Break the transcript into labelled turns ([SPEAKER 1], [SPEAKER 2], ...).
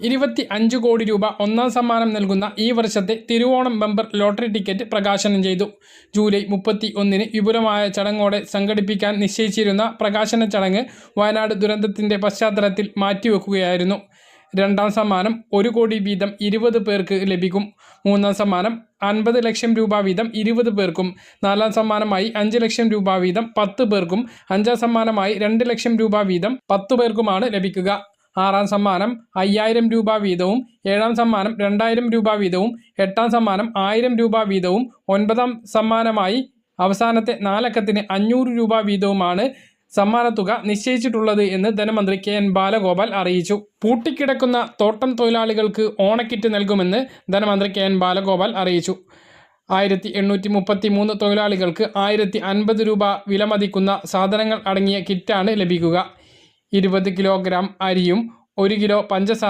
[SPEAKER 1] 25 കോടി രൂപ ഒന്നാം സമ്മാനം നൽകുന്ന ഈ വർഷത്തെ തിരുവോണം ബമ്പർ ലോട്ടറി ടിക്കറ്റ് പ്രകാശനം ചെയ്തു. ജൂലൈ 31-ന് വിപുലമായ ചടങ്ങോടെ സംഘടിപ്പിക്കാൻ നിശ്ചയിച്ചിരുന്ന പ്രകാശന ചടങ്ങ് വയനാട് ദുരന്തത്തിൻ്റെ പശ്ചാത്തലത്തിൽ മാറ്റിവെക്കുകയായിരുന്നു. രണ്ടാം സമ്മാനം 1 കോടി വീതം 20 പേർക്ക് ലഭിക്കും. മൂന്നാം സമ്മാനം 50 ലക്ഷം രൂപ വീതം 20 പേർക്കും, നാലാം സമ്മാനമായി 5 ലക്ഷം രൂപ വീതം 10 പേർക്കും, അഞ്ചാം സമ്മാനമായി 2 ലക്ഷം രൂപ വീതം 10 പേർക്കുമാണ് ലഭിക്കുക. ആറാം സമ്മാനം 5000 രൂപ വീതവും, ഏഴാം സമ്മാനം 2000 രൂപ വീതവും, എട്ടാം സമ്മാനം 1000 രൂപ വീതവും, ഒൻപതാം സമ്മാനമായി അവസാനത്തെ 4 അക്കത്തിന് 500 രൂപ വീതവുമാണ് സമ്മാനത്തുക നിശ്ചയിച്ചിട്ടുള്ളത് എന്ന് ധനമന്ത്രി KN ബാലഗോപാൽ അറിയിച്ചു. പൂട്ടിക്കിടക്കുന്ന തോട്ടം തൊഴിലാളികൾക്ക് ഓണക്കിറ്റ് നൽകുമെന്ന് ധനമന്ത്രി KN ബാലഗോപാൽ അറിയിച്ചു. 1833 തൊഴിലാളികൾക്ക് 1050 രൂപ വിലമതിക്കുന്ന സാധനങ്ങൾ അടങ്ങിയ കിറ്റാണ് ലഭിക്കുക. 20 കിലോഗ്രാം അരിയും 1 കിലോ പഞ്ചസാര